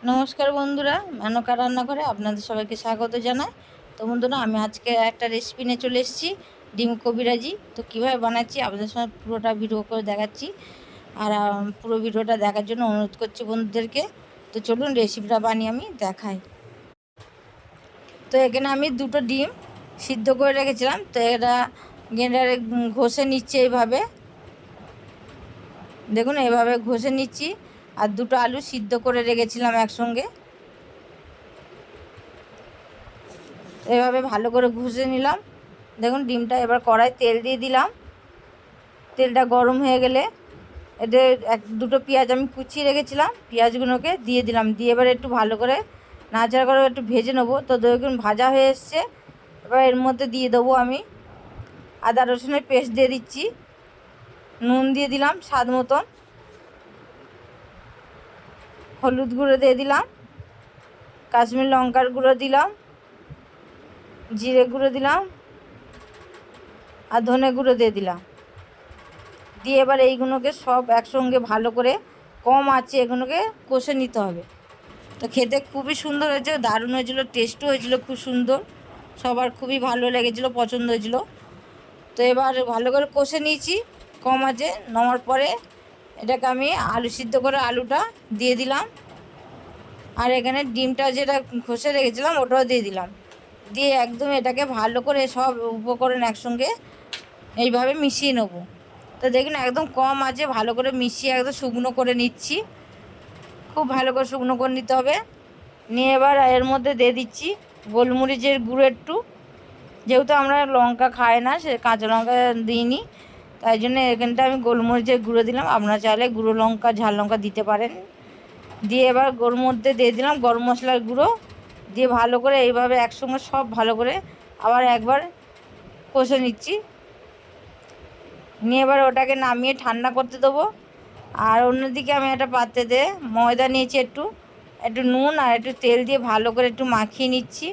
নমস্কার বন্ধুরা, মেনকা রান্নাঘরে আপনাদের সবাইকে স্বাগত জানাই। তো বন্ধুরা, আমি আজকে একটা রেসিপি নিয়ে চলে এসেছি, ডিম কবিরাজি। তো কীভাবে বানাচ্ছি আপনাদের সঙ্গে পুরোটা ভিডিও করে দেখাচ্ছি। আর পুরো ভিডিওটা দেখার জন্য অনুরোধ করছি বন্ধুদেরকে। তো চলুন রেসিপিটা বানিয়ে আমি দেখাই। তো এখানে আমি দুটো ডিম সিদ্ধ করে রেখেছিলাম। তো এটা গ্রাইন্ডারে ঘষে নিচ্ছে এইভাবে, দেখুন এইভাবে ঘষে নিচ্ছি। আর দুটো আলু সিদ্ধ করে রেখেছিলাম একসঙ্গে, এভাবে ভালো করে ঘষে নিলাম। দেখুন ডিমটা এবার কড়াই তেল দিয়ে দিলাম। তেলটা গরম হয়ে গেলে এতে দুটো পেঁয়াজ আমি কুচিয়ে রেখেছিলাম, পেঁয়াজগুলোকে দিয়ে দিলাম। দিয়ে এবার একটু ভালো করে নাড়াচাড়া করে একটু ভেজে নেবো। তো দেখুন ভাজা হয়ে এসছে। এবার এর মধ্যে দিয়ে দেবো আমি আদা রসুনের পেস্ট দিয়ে দিচ্ছি, নুন দিয়ে দিলাম স্বাদ মতন, হলুদ গুঁড়ো দিয়ে দিলাম, কাশ্মীর লঙ্কার গুঁড়ো দিলাম, জিরে গুঁড়ো দিলাম আর ধনে গুঁড়ো দিয়ে দিলাম। দিয়ে এবার এইগুলোকে সব একসঙ্গে ভালো করে কম আঁচে এগুলোকে কষে নিতে হবে। তো খেতে খুবই সুন্দর হয়েছে, দারুণ হয়েছিলো, টেস্টও হয়েছিলো খুব সুন্দর, সবার খুবই ভালো লেগেছিলো, পছন্দ হয়েছিলো। তো এবার ভালো করে কষে নিয়েছি কম আঁচে। নেওয়ার পরে এটাকে আমি আলু সিদ্ধ করে আলুটা দিয়ে দিলাম, আর এখানে ডিমটা যেটা ঘষে রেখেছিলাম ওটাও দিয়ে দিলাম। দিয়ে একদম এটাকে ভালো করে সব উপকরণ একসঙ্গে এইভাবে মিশিয়ে নেবো। তো দেখুন একদম কম আছে, ভালো করে মিশিয়ে একদম শুকনো করে নিচ্ছি, খুব ভালো করে শুকনো করে নিতে হবে। নিয়ে এবার এর মধ্যে দিয়ে দিচ্ছি গোলমরিচের গুঁড়ো একটু, যেহেতু আমরা লঙ্কা খাই না, সে কাঁচা লঙ্কা দিইনি, তাই জন্য এখানটা আমি গোলমরিচের গুঁড়ো দিলাম। আপনারা চাইলে গুঁড়ো লঙ্কা ঝাল লঙ্কা দিতে পারেন। দিয়ে এবার ওর মধ্যে দিয়ে দিলাম গরম মশলার গুঁড়ো, দিয়ে ভালো করে এইভাবে একসঙ্গে সব ভালো করে আবার একবার কষে নিচ্ছি। নিয়ে এবার ওটাকে নামিয়ে ঠান্ডা করতে দেবো। আর অন্যদিকে আমি একটা পাত্রেতে ময়দা নিয়েছি, একটু একটু নুন আর একটু তেল দিয়ে ভালো করে একটু মাখিয়ে নিচ্ছি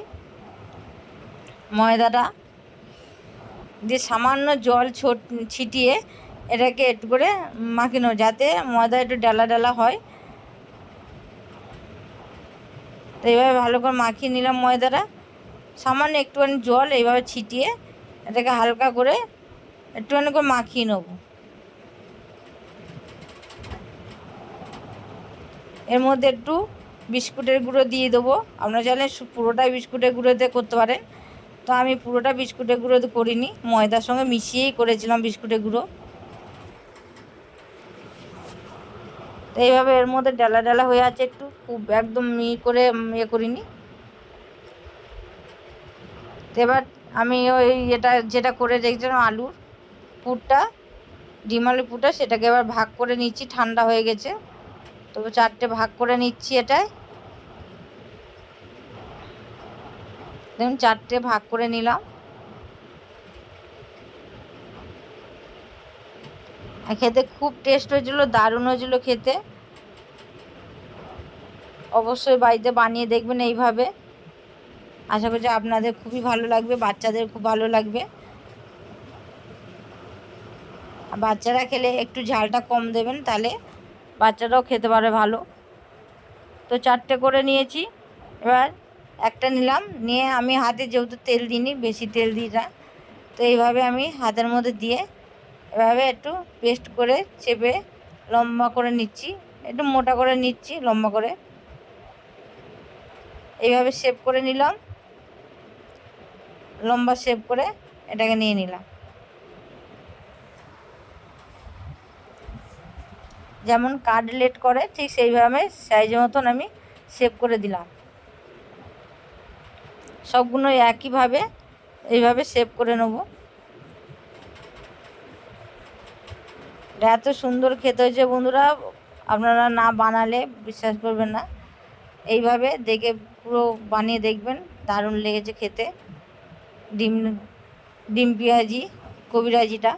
ময়দাটা। দিয়ে সামান্য জল ছিটিয়ে এটাকে একটু করে মাখিয়ে নেব, যাতে ময়দা একটু ডালা ডালা হয়। তো এইভাবে ভালো করে মাখিয়ে নিলাম ময়দাটা, সামান্য একটুখানি জল এইভাবে ছিটিয়ে এটাকে হালকা করে একটুখানি করে মাখিয়ে নেব। এর মধ্যে একটু বিস্কুটের গুঁড়ো দিয়ে দেবো। আপনারা চাইলে পুরোটাই বিস্কুটের গুঁড়োতে করতে পারেন। তো আমি পুরোটা বিস্কুটের গুঁড়োতে করিনি, ময়দার সঙ্গে মিশিয়েই করেছিলাম বিস্কুটের গুঁড়ো। তো এইভাবে এর মধ্যে ডালা ডালা হয়ে আছে, একটু খুব একদম করে ইয়ে করিনি। তো এবার আমি ওই যেটা করে রেখেছিলাম আলুর পুরটা, ডিম আলুর পুরটা, সেটাকে এবার ভাগ করে নিচ্ছি, ঠান্ডা হয়ে গেছে। তো 4টে ভাগ করে নিচ্ছি এটাই। দেখুন 4টে ভাগ করে নিলাম। খেতে খুব টেস্ট হয়েছিল, দারুণ হয়েছিল খেতে। অবশ্যই বাড়িতে বানিয়ে দেখবেন এইভাবে, আশা করছি আপনাদের খুবই ভালো লাগবে, বাচ্চাদের খুব ভালো লাগবে। বাচ্চারা খেলে একটু ঝালটা কম দেবেন, তাহলে বাচ্চারাও খেতে পারে ভালো। তো 4টে করে নিয়েছি। এবার একটা নিলাম, নিয়ে আমি হাতে, যেহেতু তেল দিইনি, বেশি তেল দিই না, তো এইভাবে আমি হাতের মধ্যে দিয়ে এভাবে একটু পেস্ট করে চেপে লম্বা করে নিচ্ছি, একটু মোটা করে নিচ্ছি লম্বা করে, এইভাবে শেপ করে নিলাম, লম্বা শেপ করে এটাকে নিয়ে নিলাম। যেমন কাটলেট করে ঠিক সেইভাবে সাইজ মতন আমি শেপ করে দিলাম। সবগুলো একইভাবে এইভাবে শেপ করে নেব। এত সুন্দর খেতে হয়েছে বন্ধুরা, আপনারা না বানালে বিশ্বাস করবেন না। এইভাবে দেখে পুরো বানিয়ে দেখবেন, দারুণ লেগেছে খেতে ডিম ডিম পেঁয়াজি কবিরাজিটা।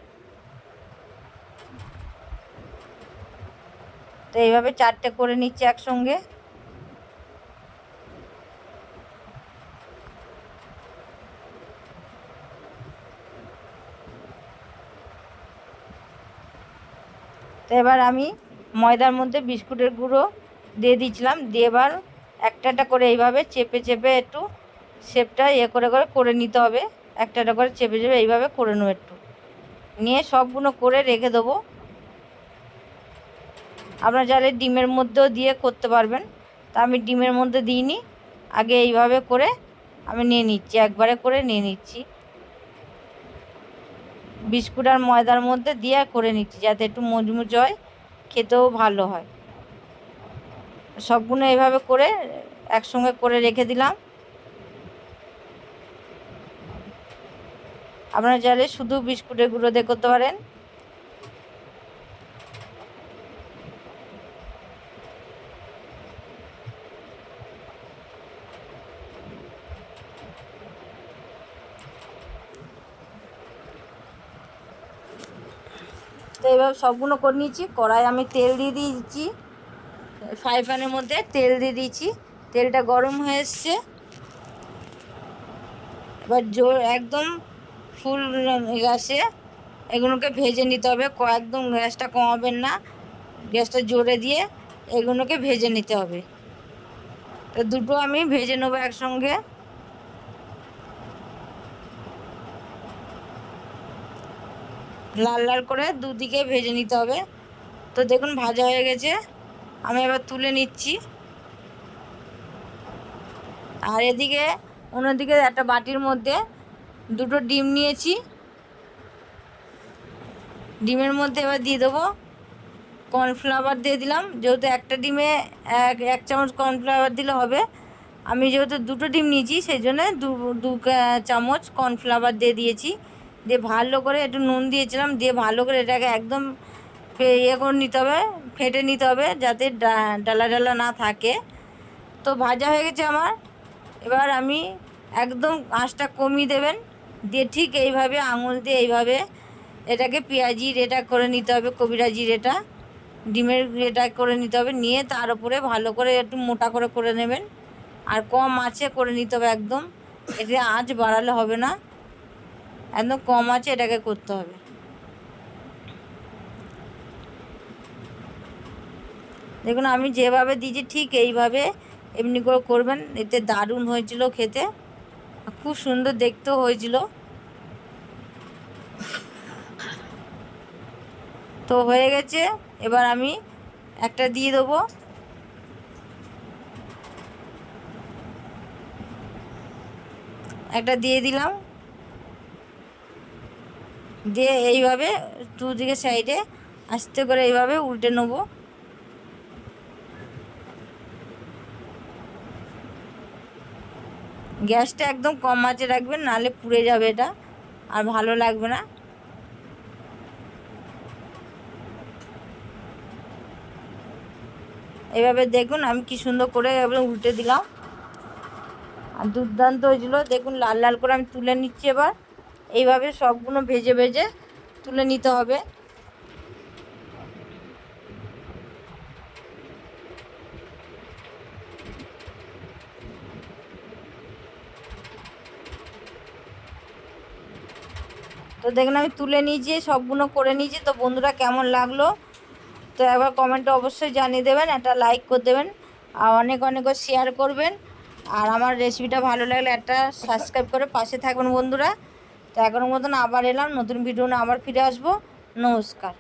তো এইভাবে 4টে করে নিচ্ছি একসঙ্গে। তো এবার আমি ময়দার মধ্যে বিস্কুটের গুঁড়ো দিয়ে দিয়েছিলাম, দিয়ে এবার একটা একটা করে এইভাবে চেপে চেপে একটু শেপটা করে করে করে নিতে হবে। একটা একটা করে চেপে চেপে এইভাবে করে নেবো একটু, নিয়ে সবগুলো করে রেখে দেবো। আপনারা চাইলে ডিমের মধ্যেও দিয়ে করতে পারবেন, তা আমি ডিমের মধ্যে দিইনি। আগে এইভাবে করে আমি নিয়ে নিচ্ছি, একবারে করে নিয়ে নিচ্ছি। বিস্কুট আর ময়দার মধ্যে দিয়ে করে নিচ্ছি যাতে একটু মুচমুচ হয়, খেতেও ভালো হয়। সবগুলো এইভাবে করে একসঙ্গে করে রেখে দিলাম। আপনারা চাইলে শুধু বিস্কুটের গুঁড়ো দিয়ে করতে পারেন। তো এইভাবে সবগুলো করে নিয়েছি। কড়াই আমি তেল দিয়ে দিয়েছি, ফ্রাই প্যানের মধ্যে তেল দিয়ে দিয়েছি। তেলটা গরম হয়ে এসছে, এবার জোর একদম ফুল গ্যাসে এগুলোকে ভেজে নিতে হবে। একদম গ্যাসটা কমাবেন না, গ্যাসটা জোরে দিয়ে এগুলোকে ভেজে নিতে হবে। তো দুটো আমি ভেজে নেবো একসঙ্গে। লাল লাল করে দুদিকে ভেজে নিতে হবে। তো দেখুন ভাজা হয়ে গেছে, আমি এবার তুলে নিচ্ছি। আর এদিকে অন্যদিকে একটা বাটির মধ্যে দুটো ডিম নিয়েছি, ডিমের মধ্যে এবার দিয়ে দেবো কর্নফ্লাওয়ার দিয়ে দিলাম। যেহেতু একটা ডিমে এক চামচ কর্নফ্লাওয়ার দিলে হবে, আমি যেহেতু দুটো ডিম নিয়েছি সেই জন্য দু চামচ কর্নফ্লাওয়ার দিয়ে দিয়েছি। দিয়ে ভালো করে একটু নুন দিয়েছিলাম, দিয়ে ভালো করে এটাকে একদম করে নিতে হবে, ফেটে নিতে হবে যাতে ডালা ডালা না থাকে। তো ভাজা হয়ে গেছে আমার। এবার আমি একদম আঁচটা কমিয়ে দেবেন, দিয়ে ঠিক এইভাবে আঙুল দিয়ে এইভাবে এটাকে পেঁয়াজির এটা করে নিতে হবে, কবিরাজির এটা ডিমের এটা করে নিতে হবে। নিয়ে তার উপরে ভালো করে একটু মোটা করে করে নেবেন, আর কম আঁচে করে নিতে হবে একদম। এতে আঁচ বাড়ালে হবে না, একদম কম আঁচে এটাকে করতে হবে। দেখুন আমি যেভাবে দিয়েছি ঠিক এইভাবে এমনি করে করবেন, এতে দারুণ হয়েছিল খেতে, খুব সুন্দর দেখতেও হয়েছিল। তো হয়ে গেছে, এবার আমি একটা দিয়ে দেবো। একটা দিয়ে দিলাম, দিয়ে এইভাবে দুদিকে সাইডে আস্তে করে এইভাবে উল্টে নেব। গ্যাসটা একদম কম আঁচে রাখবেন, নাহলে পুড়ে যাবে এটা আর ভালো লাগবে না। এভাবে দেখুন আমি কি সুন্দর করে এবার উল্টে দিলাম, আর দুর্দান্ত হয়েছিল। দেখুন লাল লাল করে আমি তুলে নিচ্ছি। এবার এইভাবে সবগুলো ভেজে ভেজে তুলে নিতে হবে। তো দেখুন আমি তুলে নিয়েছি, সবগুলো করে নিয়েছি। তো বন্ধুরা কেমন লাগলো তো একবার কমেন্টে অবশ্যই জানিয়ে দেবেন, একটা লাইক করে দেবেন, আর অনেক অনেক শেয়ার করবেন। আর আমার রেসিপিটা ভালো লাগলে একটা সাবস্ক্রাইব করে পাশে থাকবেন বন্ধুরা। তো এখনের মতন আবার এলাম, নতুন ভিডিও নিয়ে আবার ফিরে আসবো। নমস্কার।